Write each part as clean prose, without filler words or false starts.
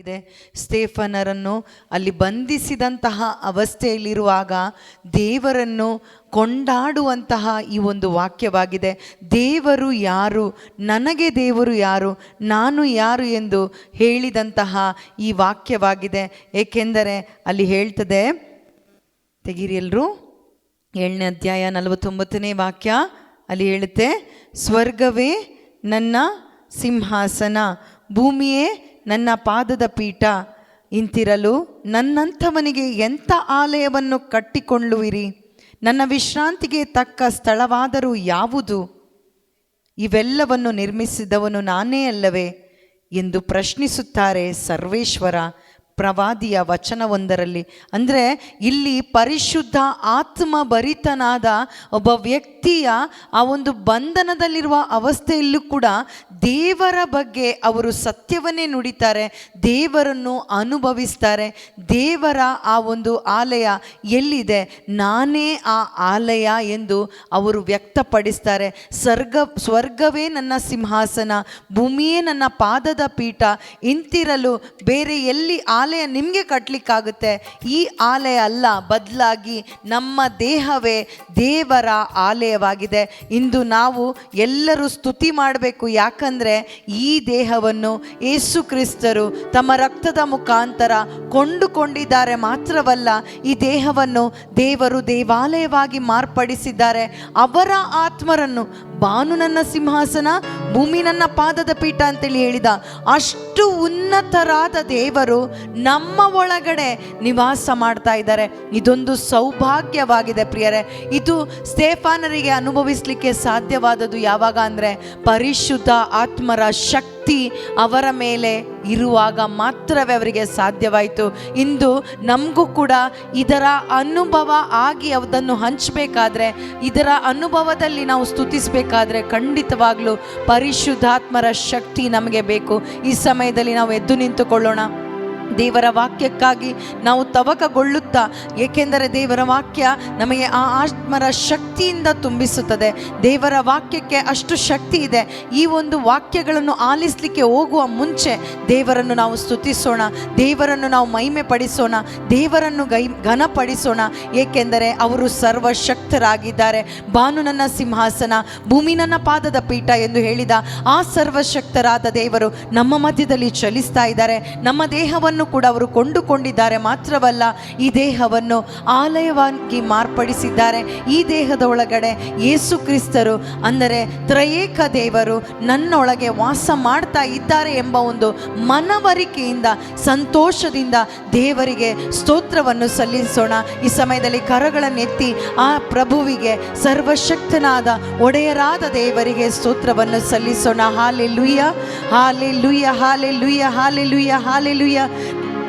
ಇದೆ. ಸ್ಟೇಫನರನ್ನು ಅಲ್ಲಿ ಬಂಧಿಸಿದಂತಹ ಅವಸ್ಥೆಯಲ್ಲಿರುವಾಗ ದೇವರನ್ನು ಕೊಂಡಾಡುವಂತಹ ಈ ಒಂದು ವಾಕ್ಯವಾಗಿದೆ. ದೇವರು ಯಾರು, ನನಗೆ ದೇವರು ಯಾರು, ನಾನು ಯಾರು ಎಂದು ಹೇಳಿದಂತಹ ಈ ವಾಕ್ಯವಾಗಿದೆ. ಏಕೆಂದರೆ ಅಲ್ಲಿ ಹೇಳ್ತದೆ, ತೆಗೀರಿ ಎಲ್ಲರೂ, 7ನೇ ಅಧ್ಯಾಯ 49ನೇ ವಾಕ್ಯ ಅಲ್ಲಿ ಹೇಳುತ್ತೆ, ಸ್ವರ್ಗವೇ ನನ್ನ ಸಿಂಹಾಸನ, ಭೂಮಿಯೇ ನನ್ನ ಪಾದದ ಪೀಠ, ಇಂತಿರಲು ನನ್ನಂಥವನಿಗೆ ಎಂಥ ಆಲಯವನ್ನು ಕಟ್ಟಿಕೊಳ್ಳುವಿರಿ, ನನ್ನ ವಿಶ್ರಾಂತಿಗೆ ತಕ್ಕ ಸ್ಥಳವಾದರೂ ಯಾವುದು, ಇವೆಲ್ಲವನ್ನು ನಿರ್ಮಿಸಿದವನು ನಾನೇ ಅಲ್ಲವೇ ಎಂದು ಪ್ರಶ್ನಿಸುತ್ತಾರೆ ಸರ್ವೇಶ್ವರ ಪ್ರವಾದಿಯ ವಚನವೊಂದರಲ್ಲಿ. ಅಂದರೆ ಇಲ್ಲಿ ಪರಿಶುದ್ಧ ಆತ್ಮ ಭರಿತನಾದ ಒಬ್ಬ ವ್ಯಕ್ತಿಯ ಆ ಒಂದು ಬಂಧನದಲ್ಲಿರುವ ಅವಸ್ಥೆಯಲ್ಲೂ ಕೂಡ ದೇವರ ಬಗ್ಗೆ ಅವರು ಸತ್ಯವನ್ನೇ ನುಡಿತಾರೆ, ದೇವರನ್ನು ಅನುಭವಿಸ್ತಾರೆ. ದೇವರ ಆ ಒಂದು ಆಲಯ ಎಲ್ಲಿದೆ, ನಾನೇ ಆ ಆಲಯ ಎಂದು ಅವರು ವ್ಯಕ್ತಪಡಿಸ್ತಾರೆ. ಸ್ವರ್ಗವೇ ನನ್ನ ಸಿಂಹಾಸನ, ಭೂಮಿಯೇ ನನ್ನ ಪಾದದ ಪೀಠ, ಇಂತಿರಲು ಬೇರೆ ಎಲ್ಲಿ ಆಲಯ ನಿಮಗೆ ಕಟ್ಟಲಿಕ್ಕಾಗುತ್ತೆ? ಈ ಆಲಯ ಅಲ್ಲ, ಬದಲಾಗಿ ನಮ್ಮ ದೇಹವೇ ದೇವರ ಆಲಯವಾಗಿದೆ. ಇಂದು ನಾವು ಎಲ್ಲರೂ ಸ್ತುತಿ ಮಾಡಬೇಕು. ಯಾಕಂದರೆ ಈ ದೇಹವನ್ನು ಯೇಸು ಕ್ರಿಸ್ತರು ತಮ್ಮ ರಕ್ತದ ಮುಖಾಂತರ ಕೊಂಡುಕೊಂಡಿದ್ದಾರೆ. ಮಾತ್ರವಲ್ಲ, ಈ ದೇಹವನ್ನು ದೇವರು ದೇವಾಲಯವಾಗಿ ಮಾರ್ಪಡಿಸಿದ್ದಾರೆ. ಅವರ ಆತ್ಮರನ್ನು, ಬಾನು ನನ್ನ ಸಿಂಹಾಸನ, ಭೂಮಿ ನನ್ನ ಪಾದದ ಪೀಠ ಅಂತೇಳಿ ಹೇಳಿದ ಅಷ್ಟು ಉನ್ನತರಾದ ದೇವರು ನಮ್ಮ ಒಳಗಡೆ ನಿವಾಸ ಮಾಡ್ತಾ ಇದ್ದಾರೆ. ಇದೊಂದು ಸೌಭಾಗ್ಯವಾಗಿದೆ ಪ್ರಿಯರೇ. ಇದು ಸ್ಟೇಫನರಿಗೆ ಅನುಭವಿಸಲಿಕ್ಕೆ ಸಾಧ್ಯವಾದದ್ದು ಯಾವಾಗ ಅಂದರೆ ಪರಿಶುದ್ಧ ಆತ್ಮರ ಶಕ್ತಿ ಅವರ ಮೇಲೆ ಇರುವಾಗ ಮಾತ್ರವೇ ಅವರಿಗೆ ಸಾಧ್ಯವಾಯಿತು. ಇಂದು ನಮಗೂ ಕೂಡ ಇದರ ಅನುಭವ ಆಗಿ ಅದನ್ನು ಹಂಚಬೇಕಾದ್ರೆ, ಇದರ ಅನುಭವದಲ್ಲಿ ನಾವು ಸ್ತುತಿಸಬೇಕಾದ್ರೆ ಖಂಡಿತವಾಗ್ಲೂ ಪರಿಶುದ್ಧಾತ್ಮರ ಶಕ್ತಿ ನಮಗೆ ಬೇಕು. ಈ ಸಮಯದಲ್ಲಿ ನಾವು ಎದ್ದು ನಿಂತುಕೊಳ್ಳೋಣ. ದೇವರ ವಾಕ್ಯಕ್ಕಾಗಿ ನಾವು ತವಕಗೊಳ್ಳುತ್ತಾ, ಏಕೆಂದರೆ ದೇವರ ವಾಕ್ಯ ನಮಗೆ ಆ ಆತ್ಮರ ಶಕ್ತಿಯಿಂದ ತುಂಬಿಸುತ್ತದೆ. ದೇವರ ವಾಕ್ಯಕ್ಕೆ ಅಷ್ಟು ಶಕ್ತಿ ಇದೆ. ಈ ಒಂದು ವಾಕ್ಯಗಳನ್ನು ಆಲಿಸಲಿಕ್ಕೆ ಹೋಗುವ ಮುಂಚೆ ದೇವರನ್ನು ನಾವು ಸ್ತುತಿಸೋಣ, ದೇವರನ್ನು ನಾವು ಮಹಿಮೆ ಪಡಿಸೋಣ, ದೇವರನ್ನು ಘನಪಡಿಸೋಣ. ಏಕೆಂದರೆ ಅವರು ಸರ್ವಶಕ್ತರಾಗಿದ್ದಾರೆ. ಬಾನು ನನ್ನ ಸಿಂಹಾಸನ, ಭೂಮಿ ನನ್ನ ಪಾದದ ಪೀಠ ಎಂದು ಹೇಳಿದ ಆ ಸರ್ವಶಕ್ತರಾದ ದೇವರು ನಮ್ಮ ಮಧ್ಯದಲ್ಲಿ ಚಲಿಸ್ತಾ ಇದ್ದಾರೆ. ನಮ್ಮ ದೇಹವನ್ನು ಕೂಡ ಅವರು ಕೊಂಡುಕೊಂಡಿದ್ದಾರೆ. ಮಾತ್ರವಲ್ಲ, ಈ ದೇಹವನ್ನು ಆಲಯವಾಗಿ ಮಾರ್ಪಡಿಸಿದ್ದಾರೆ. ಈ ದೇಹದ ಒಳಗಡೆ ಯೇಸು ಕ್ರಿಸ್ತರು ಅಂದರೆ ತ್ರಯೇಕ ದೇವರು ನನ್ನೊಳಗೆ ವಾಸ ಮಾಡ್ತಾ ಇದ್ದಾರೆ ಎಂಬ ಒಂದು ಮನವರಿಕೆಯಿಂದ, ಸಂತೋಷದಿಂದ ದೇವರಿಗೆ ಸ್ತೋತ್ರವನ್ನು ಸಲ್ಲಿಸೋಣ. ಈ ಸಮಯದಲ್ಲಿ ಕರಗಳನ್ನೆತ್ತಿ ಆ ಪ್ರಭುವಿಗೆ, ಸರ್ವಶಕ್ತನಾದ ಒಡೆಯರಾದ ದೇವರಿಗೆ ಸ್ತೋತ್ರವನ್ನು ಸಲ್ಲಿಸೋಣ. Hallelujah, hallelujah, hallelujah, hallelujah, hallelujah,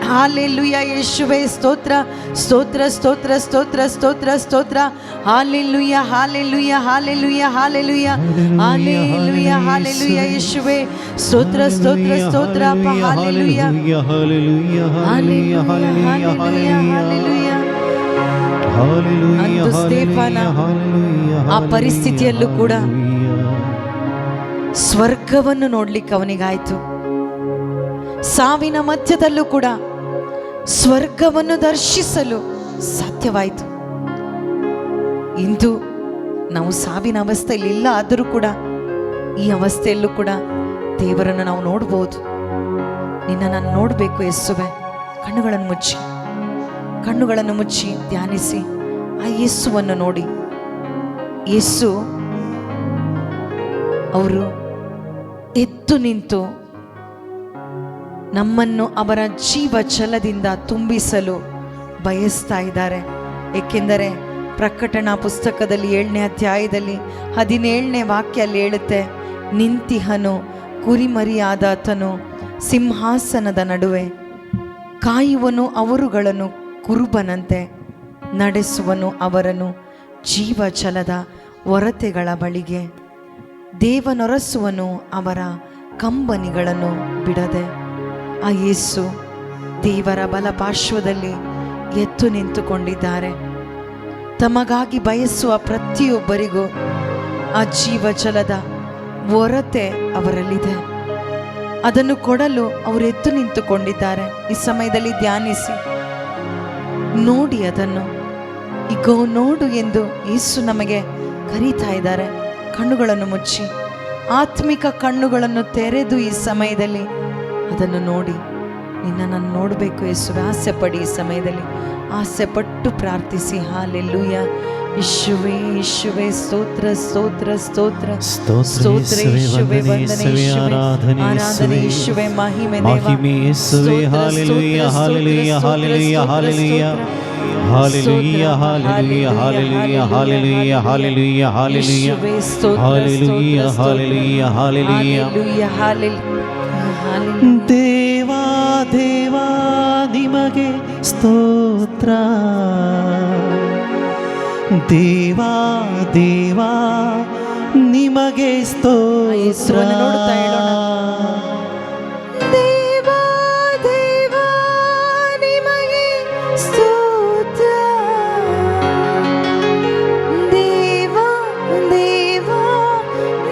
hallelujah. ಯೇಸುವೇ ಸ್ತೋತ್ರ, ಸ್ತೋತ್ರ, ಸ್ತೋತ್ರ, ಸ್ತೋತ್ರ, ಸ್ತೋತ್ರ, ಸ್ತೋತ್ರ. Hallelujah, hallelujah, hallelujah, hallelujah, hallelujah, hallelujah. ಯೇಸುವೇ ಸ್ತೋತ್ರ, ಸ್ತೋತ್ರ, ಸ್ತೋತ್ರ. Hallelujah, hallelujah, hallelujah, hallelujah. ಅಂದು ಸ್ಟೇಫನ ಆ ಪರಿಸ್ಥಿತಿಯಲ್ಲೂ ಕೂಡ ಸ್ವರ್ಗವನ್ನು ನೋಡ್ಲಿಕ್ಕೆ ಅವನಿಗಾಯ್ತು. ಸಾವಿನ ಮಧ್ಯದಲ್ಲೂ ಕೂಡ ಸ್ವರ್ಗವನ್ನು ದರ್ಶಿಸಲು ಸಾಧ್ಯವಾಯಿತು. ಇಂದು ನಾವು ಸಾವಿನ ಅವಸ್ಥೆಯಲ್ಲಿ ಇಲ್ಲ, ಆದರೂ ಕೂಡ ಈ ಅವಸ್ಥೆಯಲ್ಲೂ ಕೂಡ ದೇವರನ್ನು ನಾವು ನೋಡ್ಬೋದು. ನಿನ್ನನ್ನು ನೋಡಬೇಕು ಯೇಸುವೆ. ಕಣ್ಣುಗಳನ್ನು ಮುಚ್ಚಿ ಧ್ಯಾನಿಸಿ ಆ ಯೇಸುವನ್ನು ನೋಡಿ. ಯೇಸು ಅವರು ಎದ್ದು ನಿಂತು ನಮ್ಮನ್ನು ಅವರ ಜೀವ ಛಲದಿಂದ ತುಂಬಿಸಲು ಬಯಸ್ತಾ ಇದ್ದಾರೆ. ಏಕೆಂದರೆ ಪ್ರಕಟಣಾ ಪುಸ್ತಕದಲ್ಲಿ 7ನೇ ಅಧ್ಯಾಯದಲ್ಲಿ 17ನೇ ವಾಕ್ಯ ಅಲ್ಲಿ ಹೇಳುತ್ತೆ, ನಿಂತಿಹನು ಕುರಿಮರಿಯಾದಾತನು ಸಿಂಹಾಸನದ ನಡುವೆ, ಕಾಯುವನು ಅವರುಗಳನ್ನು ಕುರುಬನಂತೆ, ನಡೆಸುವನು ಅವರನ್ನು ಜೀವಜಲದ ಒರತೆಗಳ ಬಳಿಗೆ, ದೇವನೊರಸುವನು ಅವರ ಕಂಬನಿಗಳನ್ನು ಬಿಡದೆ. ಆ ಯೇಸು ದೇವರ ಬಲಪಾರ್ಶ್ವದಲ್ಲಿ ಎದ್ದು ನಿಂತುಕೊಂಡಿದ್ದಾರೆ. ತಮಗಾಗಿ ಬಯಸುವ ಪ್ರತಿಯೊಬ್ಬರಿಗೂ ಆ ಜೀವಜಲದ ಒರತೆ ಅವರಲ್ಲಿದೆ. ಅದನ್ನು ಕೊಡಲು ಅವರು ಎದ್ದು ನಿಂತುಕೊಂಡಿದ್ದಾರೆ. ಈ ಸಮಯದಲ್ಲಿ ಧ್ಯಾನಿಸಿ, ನೋಡಿ ಅದನ್ನು. ಇಗೋ ನೋಡು ಎಂದು ಯೇಸು ನಮಗೆ ಕರೀತಾ ಇದ್ದಾರೆ. ಕಣ್ಣುಗಳನ್ನು ಮುಚ್ಚಿ, ಆತ್ಮಿಕ ಕಣ್ಣುಗಳನ್ನು ತೆರೆದು ಈ ಸಮಯದಲ್ಲಿ ಅದನ್ನು ನೋಡಿ. ನಿನ್ನನ್ನು ನೋಡಬೇಕು ಯೇಸುವೆ, ಆಸೆ ಪಡಿ. ಈ ಸಮಯದಲ್ಲಿ ಆಸೆ ಪಟ್ಟು ಪ್ರಾರ್ಥಿಸಿ. ಹಾಲೆಲೂಯಾ. ಯೇಸುವೇ ಯೇಸುವೇ, ಸ್ತೋತ್ರ ಸ್ತೋತ್ರ ಸ್ತೋತ್ರ ಸ್ತೋತ್ರ ಯೇಸುವೇ, ವಂದನೆ ಆರಾಧನೆ ಯೇಸುವೇ, ಮಹಿಮೆ ಯೇಸುವೇ. Hallelujah hallelujah hallelujah hallelujah hallelujah hallelujah hallelujah hallelujah hallelujah hallelujah hallelujah hallelujah hallelujah. ದೇವಾ ದೇವಾ ನಿಮಗೆ ಸ್ತೋತ್ರ, ದೇವಾ ದೇವಾ ನಿಮಗೆ ಸ್ತೋತ್ರ. ನೋಡ್ತಾ ಹೇಳೋಣ, ದೇವಾ ದೇವಾ ನಿಮಗೆ ಸ್ತೋತ್ರ, ದೇವಾ ದೇವಾ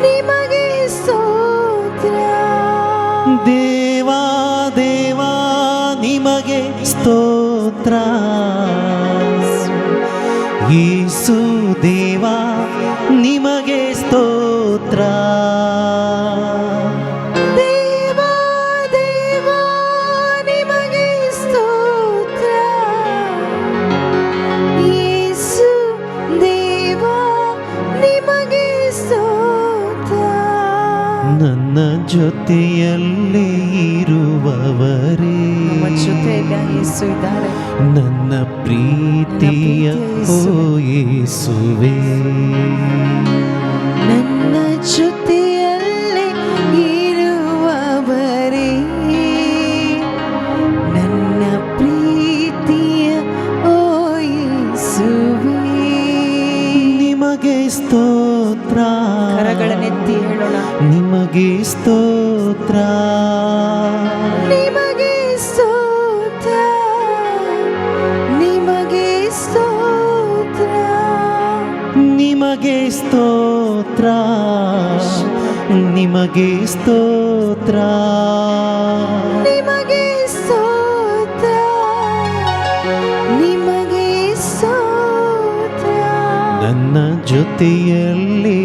ನಿಮಗೆ ಸ್ತೋತ್ರ, ದೇವಾ ದೇವಾ ನಿಮಗೆ ಸ್ತೋತ್ರ. ಯೇಸು ದೇವಾ ನಿಮಗೆ ಸ್ತೋತ್ರ, ದೇವಾ ದೇವಾ ನಿಮಗೆ ಸ್ತೋತ್ರ, ಯೇಸು ದೇವಾ ನಿಮಗೆ ಸ್ತೋತ್ರ. ನನ್ನ ಜೊತೆಯಲ್ಲಿ ಇರುವವರೇ, ನಮ್ಮ ಜೊತೆಯಲ್ಲಿ ಯೇಸು ಇದ್ದಾರೆ. ನನ್ನ ಪ್ರೀತಿಯ ಓ ಯೇಸುವೇ, ನನ್ನ ಜೊತೆಯಲ್ಲಿ ಇರುವವರೇ, ನನ್ನ ಪ್ರೀತಿಯ ಓ ಯೇಸುವೇ, ನಿಮಗೆ ಸ್ತೋತ್ರ. ಕರಗಳನ್ನೆತ್ತಿ ಹೇಳೋಣ, ನಿಮಗೆ ಸ್ತೋತ್ರ, ನಿಮಗೆ ಸ್ತೋತ್ರ, ನಿಮಗೆ ಸ್ತೋತ್ರ, ನಿಮಗೆ ಸ್ತೋತ್ರ, ನಿಮಗೆ ಸ್ತೋತ್ರ, ನಿಮಗೆ ಸ್ತೋತ್ರ, ನಿಮಗೆ ಸ್ತೋತ್ರ. ನನ್ನ ಜೊತೆಯಲ್ಲಿ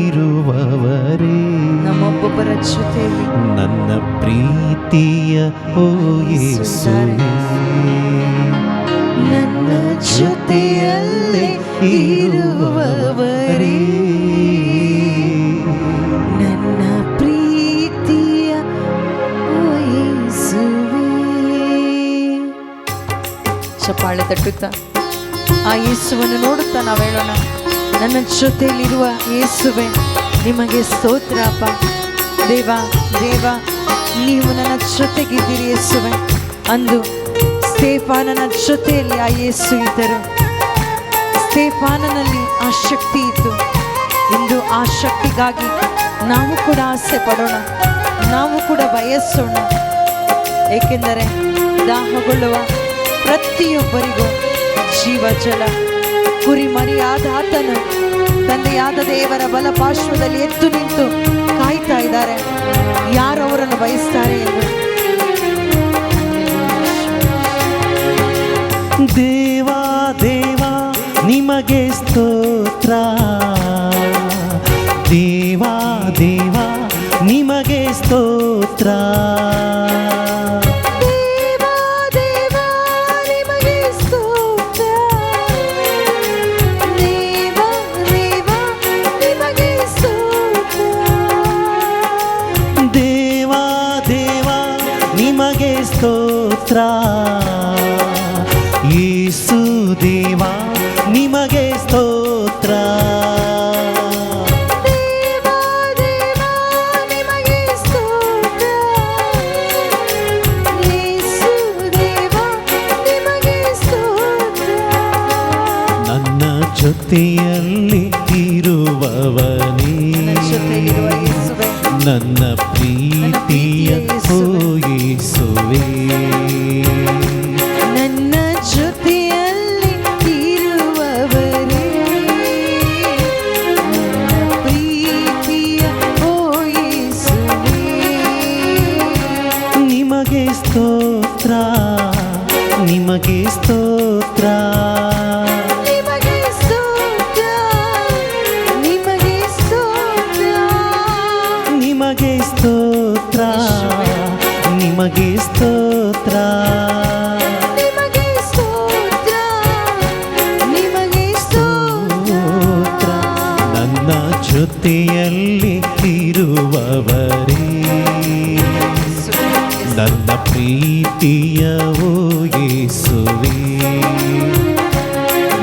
ಇರುವವರೇ, ನಮ್ಮೊಬ್ಬೊಬ್ಬರ ಜೊತೆಯಲ್ಲಿ ನನ್ನ ಪ್ರೀತಿಯ ಓ ಯೇಸುವೇ, ನನ್ನ ಜೊತೆಯಲ್ಲಿ ಇರುವವರೇ, ನನ್ನ ಪ್ರೀತಿಯ ಓ ಯೇಸುವೇ. ಚಪ್ಪಾಳೆ ತಟ್ಟುತ್ತಾ ಆ ಯೇಸುವನ್ನು ನೋಡುತ್ತಾ ನಾವು ಹೇಳೋಣ, ನನ್ನ ಜೊತೆಯಲ್ಲಿರುವ ಯೇಸುವೆ ನಿಮಗೆ ಸ್ತೋತ್ರ. ಅಪ್ಪ ದೇವ ದೇವ, ನೀವು ನನ್ನ ಜೊತೆಗಿದ್ದೀರಿ ಯೇಸುವೆ. ಅಂದು ಸ್ಟೇಫಾನನ ಜೊತೆಯಲ್ಲಿ ಆ ಯೇಸು ಇದ್ದರು. ಸ್ಟೇಫಾನನಲ್ಲಿ ಆ ಶಕ್ತಿ ಇತ್ತು. ಇಂದು ಆ ಶಕ್ತಿಗಾಗಿ ನಾವು ಕೂಡ ಆಸೆ ಪಡೋಣ, ನಾವು ಕೂಡ ಬಯಸೋಣ. ಏಕೆಂದರೆ ದಾಹಗೊಳ್ಳುವ ಪ್ರತಿಯೊಬ್ಬರಿಗೂ ಜೀವ ಜಲ ಕುರಿಮರಿಯಾದ ಆತನು ತಂದೆಯಾದ ದೇವರ ಬಲಪಾರ್ಶ್ವದಲ್ಲಿ ಎದ್ದು ನಿಂತು ಕಾಯ್ತಾ ಇದ್ದಾರೆ, ಯಾರು ಅವರನ್ನು ಬಯಸ್ತಾರೆ ಎಂದು. ದೇವಾ ದೇವಾ ನಿಮಗೆ ಸ್ತೋತ್ರ, ದೇವಾ ದೇವಾ ನಿಮಗೆ ಸ್ತೋತ್ರ, ಸ್ತೋತ್ರ. ಯೇಸು ದೇವಾ ನಿಮಗೆ ಸ್ತೋತ್ರ, ದೇವಾ ದೇವಾ ನಿಮಗೆ ಸ್ತೋತ್ರ, ಯೇಸು ದೇವಾ ನಿಮಗೆ ಸ್ತೋತ್ರ. ನನ್ನ ಜೊತೆಯಲ್ಲಿ ಇರುವವನೇ, ನನ್ನ ಪ್ರೀತಿಯ ಓ ಯೇಸುವೇ, ನನ್ನ ಜೊತೆಯಲ್ಲಿ ಇರುವವರೇ, ನನ್ನ ಪ್ರೀತಿಯ ಓ ಯೇಸುವೇ, ನಿಮಗೆ ಸ್ತೋತ್ರ, ನಿಮಗೆ ಸ್ತೋತ್ರ, ನಿಮಗೆ ಸ್ತೋತ್ರ, ನಿಮಗೆ ಸ್ತೋತ್ರ, ನಿಮಗೆ ಸ್ತೋತ್ರ, ನಿಮಗೆ ಸ್ತೋತ್ರ, ನಿಮಗೆ ಸ್ತೋತ್ರ. ನನ್ನ ಜೊತೆಯಲ್ಲಿ ಇರುವವರೇ, ನನ್ನ ಪ್ರೀತಿಯ ಓ ಯೇಸುವೇ,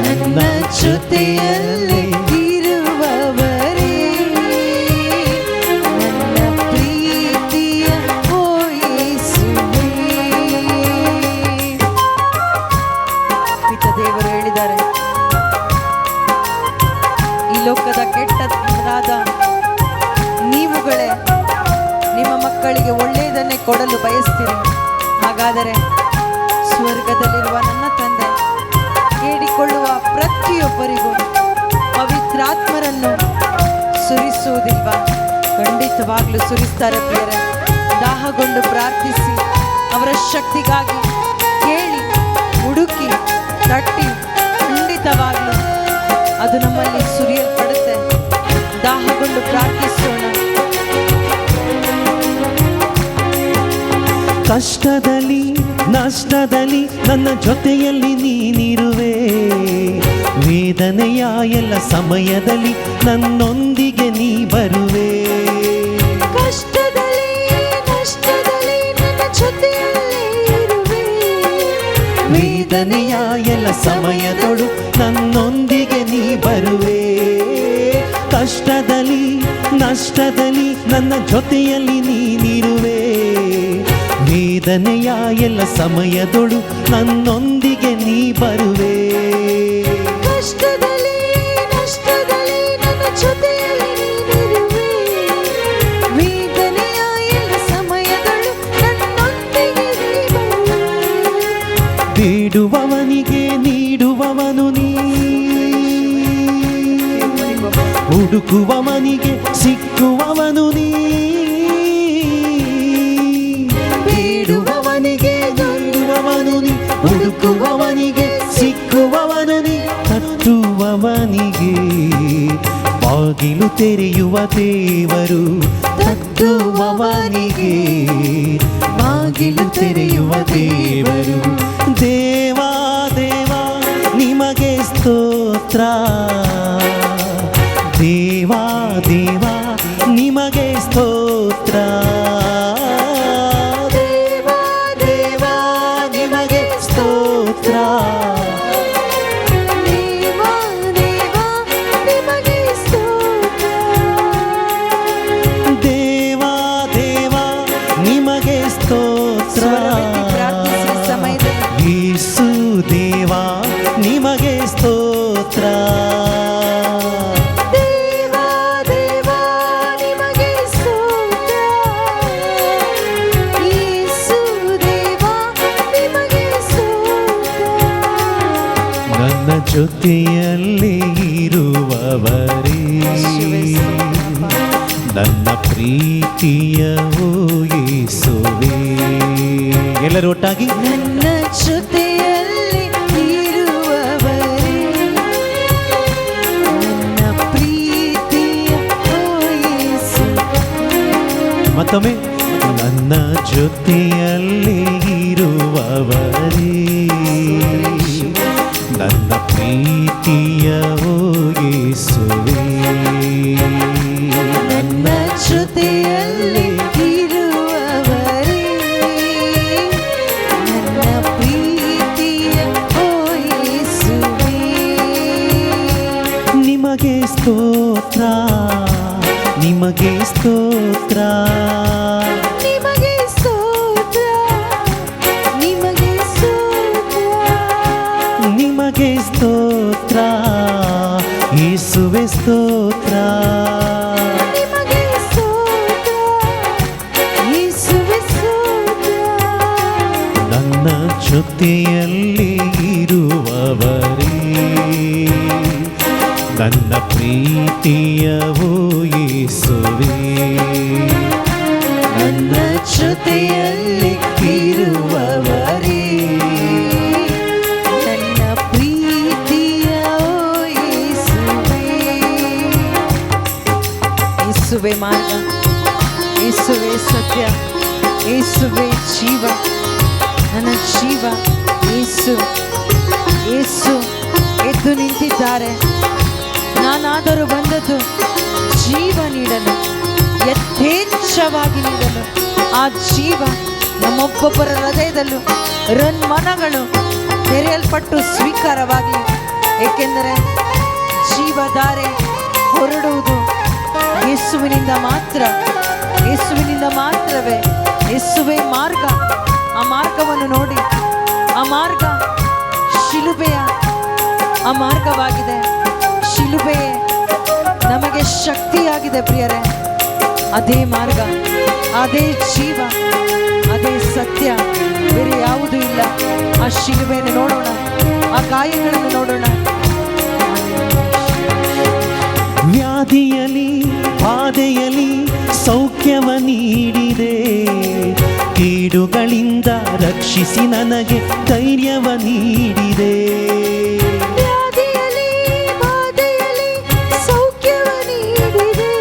ನನ್ನ ಜೊತೆಯಲ್ಲಿ ಇರುವವರೇ, ನನ್ನ ಪ್ರೀತಿಯ ಓ ಯೇಸುವೇ. ಪಿತ ದೇವರು ಹೇಳಿದ್ದಾರೆ, ಈ ಲೋಕದ ಕೆಟ್ಟದಾದ ನೀವುಗಳೇ ನಿಮ್ಮ ಮಕ್ಕಳಿಗೆ ಒಳ್ಳೆಯದನ್ನೇ ಕೊಡಲು ಬಯಸ್ತೀರಿ. ಹಾಗಾದರೆ ಸ್ವರ್ಗದಲ್ಲಿರುವ ನನ್ನ ತಂದೆ ಬೇಡಿಕೊಳ್ಳುವ ಪ್ರತಿಯೊಬ್ಬರಿಗೂ ಪವಿತ್ರಾತ್ಮರನ್ನು ಸುರಿಸುವುದಿಲ್ವಾ? ಖಂಡಿತವಾಗ್ಲೂ ಸುರಿಸ್ತಾರೆ ಪ್ರಿಯರೇ. ದಾಹಗೊಂಡು ಪ್ರಾರ್ಥಿಸಿ, ಅವರ ಶಕ್ತಿಗಾಗಿ ಕೇಳಿ, ಹುಡುಕಿ, ತಟ್ಟಿ, ಖಂಡಿತವಾಗ್ಲೂ ಅದು ನಮ್ಮಲ್ಲಿ ಸುರಿಯಲ್ಪಡುತ್ತೆ. ದಾಹಗೊಂಡು ಪ್ರಾರ್ಥಿಸೋಣ. ಕಷ್ಟದಲ್ಲಿ ನಷ್ಟದಲ್ಲಿ ನನ್ನ ಜೊತೆಯಲ್ಲಿ ನೀನಿರುವೆ, ವೇದನೆಯ ಎಲ್ಲ ಸಮಯದಲ್ಲಿ ನನ್ನೊಂದಿಗೆ ನೀ ಬರುವೆ. ಕಷ್ಟದಲ್ಲಿ ನಷ್ಟದಲ್ಲಿ ನನ್ನ ಜೊತೆಯಲ್ಲಿ ಇರುವೆ, ವೇದನೆಯ ಎಲ್ಲ ಸಮಯದೊಳು ನನ್ನೊಂದಿಗೆ ನೀ ಬರುವೆ. ಕಷ್ಟದಲ್ಲಿ ನಷ್ಟದಲ್ಲಿ ನನ್ನ ಜೊತೆಯಲ್ಲಿ ನೀನಿರುವೆ, ವೇದನೆಯ ಎಲ್ಲ ಸಮಯದೊಳು ನನ್ನೊಂದಿಗೆ ನೀ ಬರುವೆ. ಕಷ್ಟದಲ್ಲಿ ನಷ್ಟದಲ್ಲಿ ನನ್ನ ಜೊತೆಯಲ್ಲಿ ನೀನಿರುವೆ, ವೇದನೆಯ ಎಲ್ಲ ಸಮಯದಳು ನನ್ನೊಂದಿಗೆ ನೀ ಬರುವೆ. ಬೇಡುವವನಿಗೆ ನೀಡುವವನು ನೀ, ಹುಡುಕುವವನಿಗೆ ಸಿಕ್ಕುವವನು ನೀ, ಬೇಡುವವನಿಗೆ ನೀಡುವವನು ನೀ, ಹುಡುಕುವವನಿಗೆ ಸಿಕ್ಕುವವನು ನೀ, ತಟ್ಟುವವನಿಗೆ ಬಾಗಿಲು ತೆರೆಯುವ ದೇವರು, ತಟ್ಟುವವನಿಗೆ ಬಾಗಿಲು ತೆರೆಯುವ ದೇವರು. ದೇವಾ ದೇವಾ ನಿಮಗೆ ಸ್ತೋತ್ರ, ದೇವಾ ದೇವಾ ನಿಮಗೆ ಸ್ತೋತ್ರ, ದೇವಾ ದೇವಾ ನಿಮಗೆ ಸ್ತೋತ್ರ, ದೇವಾ ದೇವಾ ನಿಮಗೆ ಸ್ತೋತ್ರ, ದೇವಾ ದೇವಾ ನಿಮಗೆ ಸ್ತೋತ್ರ. ಸ್ವರವೆತ್ತಿ ಪ್ರಾರ್ಥಿಸಿ ಈ ಸಮಯದಲ್ಲಿ. ಯೇಸು ದೇವಾ ನಿಮಗೆ ಸ್ತೋತ್ರ, ದೇವಾ ದೇವಾ ನಿಮಗೆ ಸ್ತೋತ್ರ, ಯೇಸು ದೇವಾ ನಿಮಗೆ ಸ್ತೋತ್ರ. ನನ್ನ ಜೊತೆಯಲ್ಲಿ ಇರುವವರೇ, ನನ್ನ ಪ್ರೀತಿಯ ಓ ಯೇಸುವೇ. ಎಲ್ಲರೂ ಒಟ್ಟಾಗಿ ನನ್ನ ಜೊತೆಯಲ್ಲಿ ಇರುವವರೇ, ನನ್ನ ಪ್ರೀತಿಯ ಓ ಯೇಸು. ಮತ್ತೊಮ್ಮೆ ನನ್ನ ಜೊತೆಯಲ್ಲಿ ಇರುವವರೇ, ನನ್ನ ಪ್ರೀತಿಯ ಓ ಯೇಸುವೇ, ನನ್ನ ಜೊತೆಯಲ್ಲಿ ಇರುವವರೇ, ನನ್ನ ಪ್ರೀತಿಯ ಓ ಯೇಸುವೇ. ನಿಮಗೆ ಸ್ತೋತ್ರ, ನಿಮಗೆ ಸ್ತೋತ್ರ, ನಿಮಗೆ ಸ್ತೋತ್ರ, ನಿಮಗೆ ಸ್ತೋತ್ರ, ನಿಮಗೆ ಸ್ತೋತ್ರ, ಯೇಸುವೆ ಸ್ತೋತ್ರ, ನಿಮಗೆ ಸ್ತೋತ್ರ, ಯೇಸುವೆ ಸ್ತೋತ್ರ. ನನ್ನ ಜೊತೆಯಲ್ಲಿ ಇರುವವರೇ, ನನ್ನ ಪ್ರೀತಿಯ ಓ ಯೇಸುವೇ, ನನ್ನ ಜೊತೆಯಲ್ಲಿ ಇರುವವರೇ, ಯೇಸುವೇ ಮಾರ್ಗ, ಯೇಸುವೇ ಸತ್ಯ, ಯೇಸುವೇ ಜೀವ, ನನ್ನ ಜೀವ ಯೇಸು. ಯೇಸು ಎದ್ದು ನಿಂತಿದ್ದಾರೆ. ನಾನಾದರೂ ಬಂದದ್ದು ಜೀವ ನೀಡಲು, ಯಥೇಚ್ಛವಾಗಿ ನೀಡಲು. ಆ ಜೀವ ನಮ್ಮೊಬ್ಬೊಬ್ಬರ ಹೃದಯದಲ್ಲೂ ಮನಗಳು ತೆರೆಯಲ್ಪಟ್ಟು ಸ್ವೀಕಾರವಾಗಲಿ. ಏಕೆಂದರೆ ಜೀವಧಾರೆ ಹೊರಡುವುದು ಯೇಸುವಿನಿಂದ ಮಾತ್ರ, ಯೇಸುವಿನಿಂದ ಮಾತ್ರವೇ. ಯೇಸುವೇ ಮಾರ್ಗ. ಆ ಮಾರ್ಗವನ್ನು ನೋಡಿ, ಆ ಮಾರ್ಗ ಶಿಲುಬೆಯ ಆ ಮಾರ್ಗವಾಗಿದೆ. ಶಿಲುಬೆಯೇ ನಮಗೆ ಶಕ್ತಿಯಾಗಿದೆ ಪ್ರಿಯರೇ. ಅದೇ ಮಾರ್ಗ, ಅದೇ ಜೀವ, ಅದೇ ಸತ್ಯ, ಬೇರೆ ಯಾವುದೂ ಇಲ್ಲ. ಆ ಶಿಲುಬೆಯನ್ನು ನೋಡೋಣ, ಆ ಗಾಯಗಳನ್ನು ನೋಡೋಣ. ವ್ಯಾಧಿಯಲಿ ಬಾಧೆಯಲಿ ಸೌಖ್ಯವ ನೀಡಿದೆ, ಕೀಡುಗಳಿಂದ ರಕ್ಷಿಸಿ ನನಗೆ ಧೈರ್ಯವ ನೀಡಿದೆ. ವ್ಯಾಧಿಯಲಿ ಬಾಧೆಯಲಿ ಸೌಖ್ಯವ ನೀಡಿದೆ,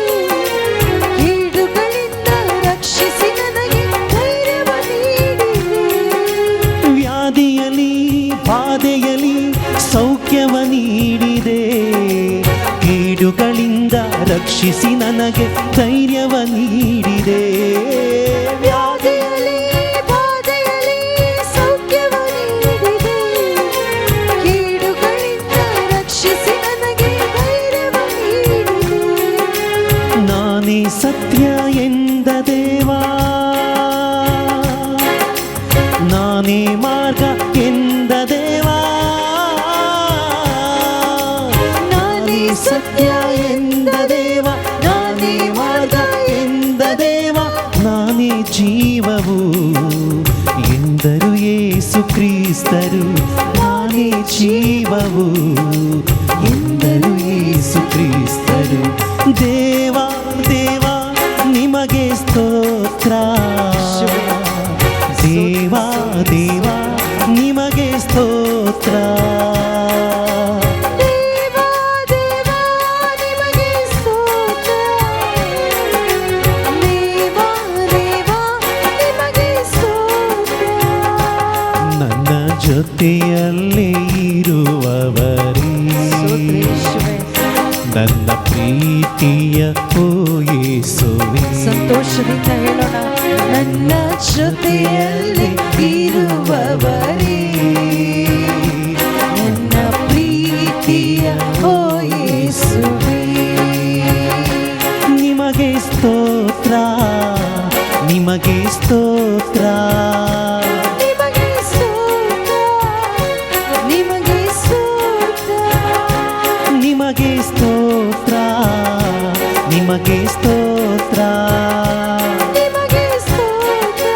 ಕೀಡುಗಳಿಂದ ರಕ್ಷಿಸಿ ನನಗೆ ಧೈರ್ಯವ ನೀಡಿದೆ. ವ್ಯಾಧಿಯಲಿ ಬಾಧೆಯಲಿ ಸೌಖ್ಯವ ನೀಡಿದೆ, ಕೀಡುಗಳಿಂದ ರಕ್ಷಿಸಿ ನನಗೆ ಧೈರ್ಯವ ನೀಡಿದೆ. ವ್ಯಾಧಿಯಲಿ ಬಾಧೆಯಲಿ ಸೌಖ್ಯವ ನೀಡಿದೆ, ಕೀಡುಗಳಿಂದ ರಕ್ಷಿಸಿ ನನಗೆ ಧೈರ್ಯವ ನೀಡಿದೆ. ನಾನೇ ಸತ್ಯ ಎಂದ ದೇವಾ, ನಾನೇ ಮಾರ್ಗ ಎಂದ ದೇವಾ, ನಾನೇ ಸತ್ಯ ಎಂದ ದೇವ, ನಾನೇ ಮಾರ್ಗ ಎಂದ ದೇವ, ನಾನೇ ಜೀವವು ಎಂದರು ಯೇಸು ಕ್ರಿಸ್ತರು. ನಾನೇ ಜೀವವು ಎಂದರು ಯೇಸು ಕ್ರಿಸ್ತರು. ದೇವಾ ದೇವಾ ನಿಮಗೆ ಸ್ತೋತ್ರ, ದೇವಾ ದೇವಾ ನಿಮಗೆ ಸ್ತೋತ್ರ. ದೇವಾ ದೇವಾ ನಿಮಗೆ ಸ್ತೋತ್ರ, ದೇವಾ ದೇವಾ ನಿಮಗೆ ಸ್ತೋತ್ರ. ನನ್ನ ಜೊತೆಯಲ್ಲೇ ಇರುವವರೇ, ನನ್ನ ಪ್ರೀತಿಯ ಓ ಯೇಸುವೇ. ಸಂತೋಷದಿಂದ ಹೇಳೋಣ, ನನ್ನ ಜೊತೆಯಲ್ಲಿ ಇರುವವರೇ, ನನ್ನ ಪ್ರೀತಿಯ ಓ ಯೇಸುವೇ. ನಿಮಗೆ ಸ್ತೋತ್ರ, ನಿಮಗೆ ಸ್ತೋತ್ರ, ನಿಮಗೆ ಸ್ತೋತ್ರ, ನಿಮಗೆ ಸ್ತೋತ್ರ, ನಿಮಗೆ ಸ್ತೋತ್ರ, ನಿಮಗೆ ಸ್ತೋತ್ರ. ನಿಮಗೆ ಸ್ತೋತ್ರ,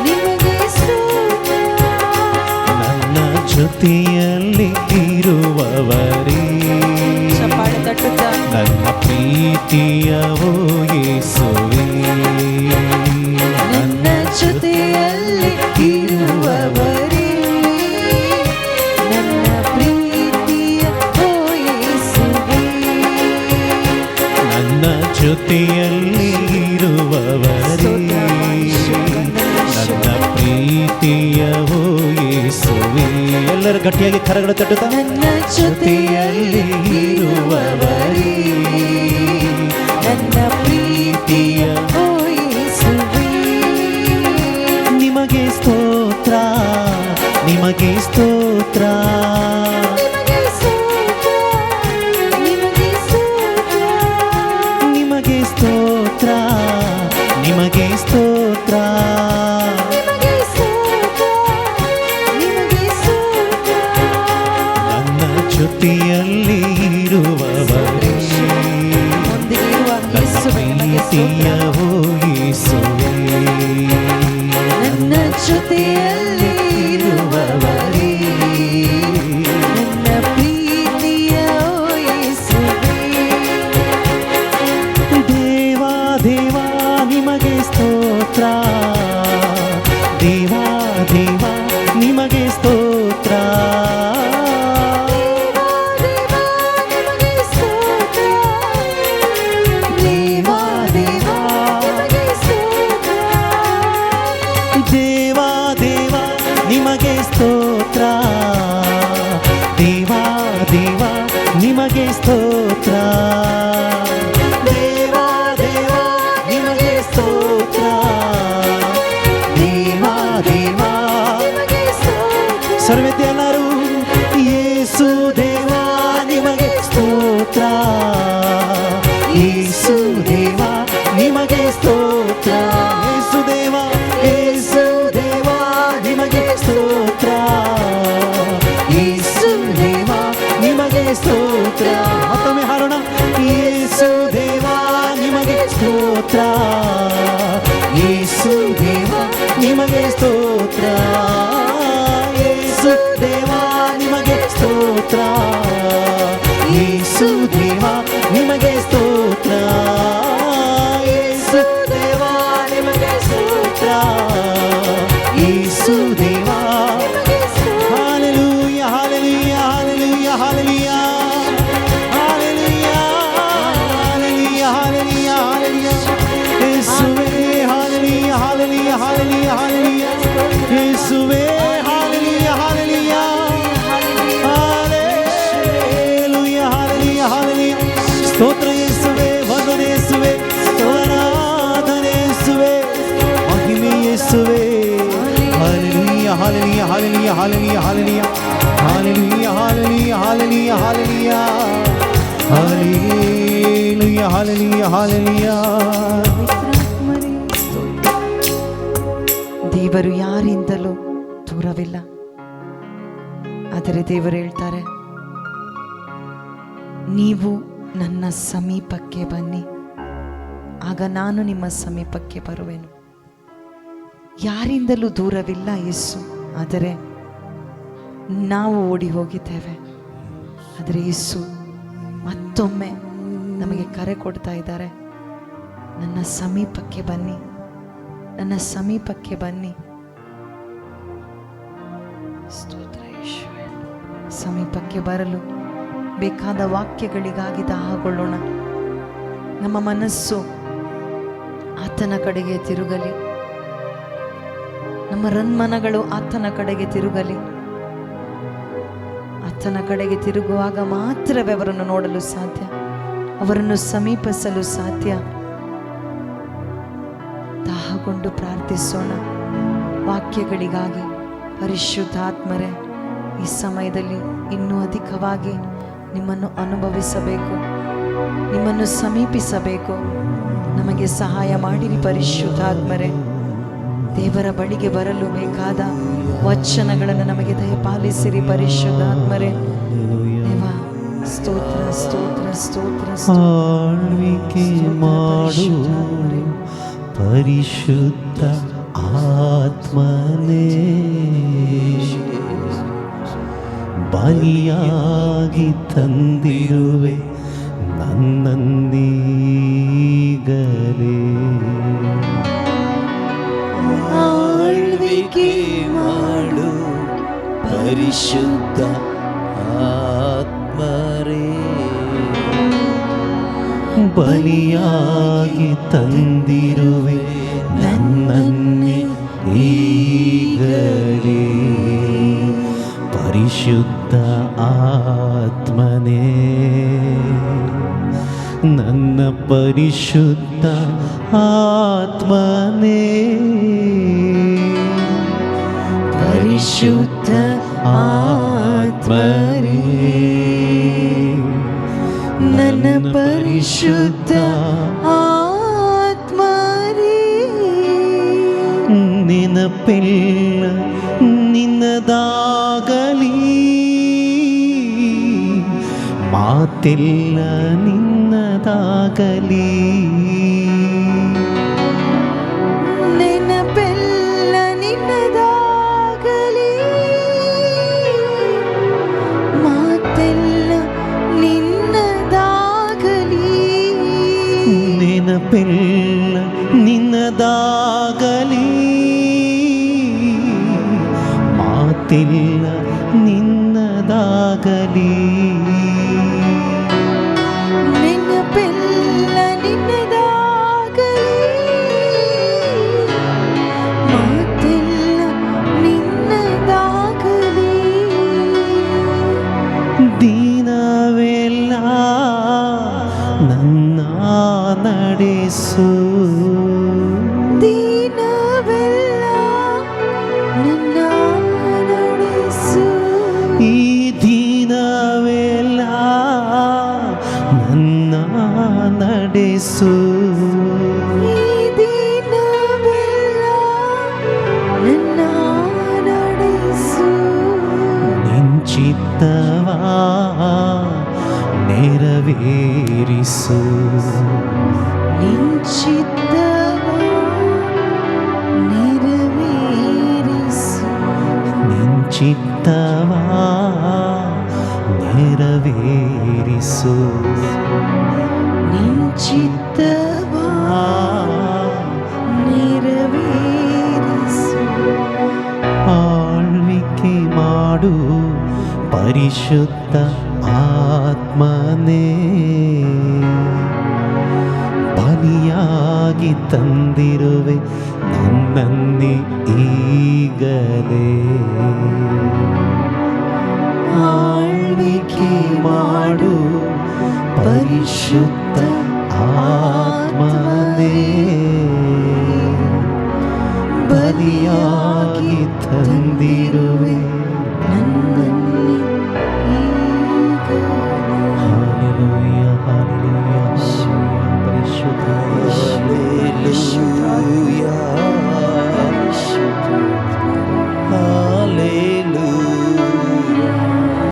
ನಿಮಗೆ ಸ್ತೋತ್ರ. ನನ್ನ ಜೊತೆಯಲ್ಲಿ ಇರುವವರೇ, ಚಪ್ಪಾಳೆ ತಟ್ಟುತ್ತಾ ನನ್ನ ಪ್ರೀತಿಯ ಓ ಯೇಸುವೇ. ನನ್ನ ಜೊತೆಯಲ್ಲಿ ಇರುವವರೇ, ನನ್ನ ಪ್ರೀತಿಯ ಓ ಯೇಸುವೇ. ನನ್ನ ಜೊತೆಯಲ್ಲಿ ಇರುವವರೇ, ನನ್ನ ಪ್ರೀತಿಯ ಓ ಯೇಸುವೇ. ಎಲ್ಲರೂ ಗಟ್ಟಿಯಾಗಿ ಕರಗಳು ತಟ್ಟುತ್ತಾ, ನನ್ನ ಜೊತೆಯಲ್ಲಿ ಇರುವವರೇ, ನನ್ನ ಪ್ರೀತಿಯ ಓ ಯೇಸುವೇ. ನಿಮಗೆ ಸ್ತೋತ್ರ, ನಿಮಗೆ ಸ್ತೋತ್ರ, ನಿಮಗೆ ಸ್ತೋತ್ರ, ನಿಮಗೆ ಸ್ತೋತ್ರ, ನಿಮಗೆ ಸ್ತೋತ್ರ, ನಿಮಗೆ ಸ್ತೋತ್ರ. ನಿಮಗೆ ಸ್ತೋತ್ರ, ನಿಮಗೆ ಸ್ತೋತ್ರ. ನನ್ನ ಜೊತೆಯಲ್ಲಿ ಇರುವವರೇ, ಒಂದಿಗೆ ಇರುವ ನನ್ನ ಯೇಸುವೇ ನಿಮಗೆ ಪ್ರೀತಿಯ ಸ್ತೋತ್ರ. ಓ ಯೇಸುವೇ. ನನ್ನ ಜೊತೆಯಲ್ಲಿ ಇರುವವರೇ, ನನ್ನ ಪ್ರೀತಿಯ ಓ ಯೇಸುವೇ. ದೇವಾ ದೇವಾ ನಿಮಗೆ ಸ್ತೋತ್ರ, ದೇವಾ ದೇವಾ ನಿಮಗೆ ಸ್ತೋತ್ರ. ದೇವಾ ದೇವಾ ನಿಮಗೆ ಸ್ತೋತ್ರ, ದೇವಾ ಸ್ತೋತ್ರ. ದೇವಾ ದೇವಾ ನಿಮಗೆ ಸ್ತೋತ್ರ. ದೇವಾ ದೇವಾ ಸರ್ವತೆ ಎಲ್ಲರೂ ಯೇಸು ದೇವಾ ನಿಮಗೆ ಸ್ತೋತ್ರ. ಯೇಸು ದೇವಾ ನಿಮಗೆ ಸ್ತೋತ್ರ. ಯೇಸು ದೇವಾ ನಿಮಗೆ ಸ್ತೋತ್ರ. ಯೇಸು ದೇವಾ ನಿಮಗೆ ಸ್ತೋತ್ರ. ಮತ್ತೊಮ್ಮೆ ಹಾಡೋಣ. ಯೇಸು ದೇವಾ ನಿಮಗೆ ಸ್ತೋತ್ರ. ಯೇಸು ದೇವಾ ನಿಮಗೆ ಸ್ತೋತ್ರ. ಯೇಸು ದೇವಾ ನಿಮಗೆ ಸ್ತೋತ್ರ. ಯೇಸು ದೇವಾ ನಿಮಗೆ ಸ್ತೋತ್ರ. ಯೇಸು ದೇವಾ ನಿಮಗೆ ಸ್ತೋತ್ರ. ಯೇಸು ದೇವಾ. Hallelujah hallelujah hallelujah hallelujah hallelujah hallelujah hallelujah hallelujah. ಯೇಸುವೇ ಹಾಲೆಲೂಯ ಹಾಲೆಲೂಯ ಹಾಲೆಲೂಯ ಹಾಲೆಲೂಯ. ಯೇಸುವೇ hallelujah hallelujah hallelujah hallelujah hallelujah. ಸ್ತೋತ್ರ ಯೇಸುವೇ, ವಂದನೆ ಯೇಸುವೇ, ಆರಾಧನೆ ಯೇಸುವೇ, ಮಹಿಮೆ ಯೇಸುವೇ. Hallelujah hallelujah hallelujah hallelujah hallelujah hallelujah hallelujah hallelujah hallelujah hallelujah hallelujah. ದೇವರು ಯಾರಿಂದಲೂ ದೂರವಿಲ್ಲ. ಆದರೆ ದೇವರು ಹೇಳ್ತಾರೆ, ನೀವು ನನ್ನ ಸಮೀಪಕ್ಕೆ ಬನ್ನಿ, ಆಗ ನಾನು ನಿಮ್ಮ ಸಮೀಪಕ್ಕೆ ಬರುವೆನು. ಯಾರಿಂದಲೂ ದೂರವಿಲ್ಲ ಯೇಸು. ಆದರೆ ನಾವು ಓಡಿ ಹೋಗಿದ್ದೇವೆ. ಆದರೆ ಯೇಸು ಮತ್ತೊಮ್ಮೆ ನಮಗೆ ಕರೆ ಕೊಡ್ತಾ ಇದ್ದಾರೆ, ನನ್ನ ಸಮೀಪಕ್ಕೆ ಬನ್ನಿ, ನನ್ನ ಸಮೀಪಕ್ಕೆ ಬನ್ನಿ. ಸ್ತೋತ್ರ ಯೇಸುವೇ. ಸಮೀಪಕ್ಕೆ ಬರಲು ಬೇಕಾದ ವಾಕ್ಯಗಳಿಗಾಗಿ ದಾಹಗೊಳ್ಳೋಣ. ನಮ್ಮ ಮನಸ್ಸು ಆತನ ಕಡೆಗೆ ತಿರುಗಲಿ, ನಮ್ಮ ರನ್ಮನಗಳು ಆತನ ಕಡೆಗೆ ತಿರುಗಲಿ. ಆತನ ಕಡೆಗೆ ತಿರುಗುವಾಗ ಮಾತ್ರವೇ ಅವರನ್ನು ನೋಡಲು ಸಾಧ್ಯ, ಅವರನ್ನು ಸಮೀಪಿಸಲು ಸಾಧ್ಯ. ದಾಹಗೊಂಡು ಪ್ರಾರ್ಥಿಸೋಣ ವಾಕ್ಯಗಳಿಗಾಗಿ. ಪರಿಶುದ್ಧಾತ್ಮರೇ, ಈ ಸಮಯದಲ್ಲಿ ಇನ್ನೂ ಅಧಿಕವಾಗಿ ನಿಮ್ಮನ್ನು ಅನುಭವಿಸಬೇಕು, ನಿಮ್ಮನ್ನು ಸಮೀಪಿಸಬೇಕು. ನಮಗೆ ಸಹಾಯ ಮಾಡಿರಿ ಪರಿಶುದ್ಧಾತ್ಮರೇ. ದೇವರ ಬಳಿಗೆ ಬರಲು ಬೇಕಾದ ವಚನಗಳನ್ನು ನಮಗೆ ದಯಪಾಲಿಸಿರಿ ಪರಿಶುದ್ಧಾತ್ಮರೇ. ದೇವ ಸ್ತೋತ್ರ ಸ್ತೋತ್ರ ಸ್ತೋತ್ರ. ಆಳ್ವಿಕೆ ಮಾಡು ಪರಿಶುದ್ಧ ಆತ್ಮನೇ, ಬಲಿಯಾಗಿ ತಂದಿರುವೆ ನನ್ನನ್ನೀಗಲೇ. ಆಳ್ವಿಕೆ ಮಾಡು ಪರಿಶುದ್ಧ ಆತ್ಮರೇ, ಬಲಿಯಾಗಿ ತಂದಿರುವೆ ನನ್ನನ್ನೇ ಈಗಲೇ. ಪರಿಶುದ್ಧ ಆತ್ಮನೇ, ನನ್ನ ಪರಿಶುದ್ಧ ಆತ್ಮನೇ, ಪರಿಶುದ್ಧ ಆತ್ಮನೇ, ನನ್ನ ಪರಿಶುದ್ಧ ಆತ್ಮನೇ. ನೆನಪೆಲ್ಲ ನಿನ್ನದಾಗಲಿ, ಮಾತೆಲ್ಲ ನಿನ್ನದಾಗಲಿ. ನೆನಪೆಲ್ಲ ನಿನ್ನದಾಗಲಿ, ಮಾತೆಲ್ಲ ನಿನ್ನದಾಗಲಿ. ನೆನಪೆಲ್ಲ ನಿನ್ನದಾಗಲಿ, ಮಾತೆಲ್ಲ ನಿನ್ನದಾಗಲಿ. ನೆನಪೆಲ್ಲ ನಿನ್ನದಾಗಲಿ, ಮಾತೆಲ್ಲ ನಿನ್ನದಾಗಲಿ. ದಿನವೆಲ್ಲ ಈ ದಿನವೆಲ್ಲ ನನ್ನ ನಡೆಸು, ಈ ದಿನವೆಲ್ಲ ನನ್ನ ನಡೆಸು. ನಿನ್ ಚಿತ್ತವ ನೆರವೇರಿಸು, ನಿನ್ ಚಿತ್ತವ ನೆರವೇರಿಸು. ನಿನ್ ಚಿತ್ತವ ನೆರವೇರಿಸು, ನಿನ್ ಚಿತ್ತವ ನೆರವೇರಿಸು. ಆಳ್ವಿಕೆ ಮಾಡು ಪರಿಶುದ್ಧ ಆತ್ಮನೇ, ಬಲಿಯಾಗಿ ತಂದಿರುವೆ ನನ್ನನ್ನೇ ಈಗಲೇ. ಆಳ್ವಿಕೆ ಮಾಡು ಪರಿಶುದ್ಧ ಆತ್ಮನೇ, ಬಲಿಯಾಗಿ ತಂದಿರುವೆ ನನ್ನನ್ನು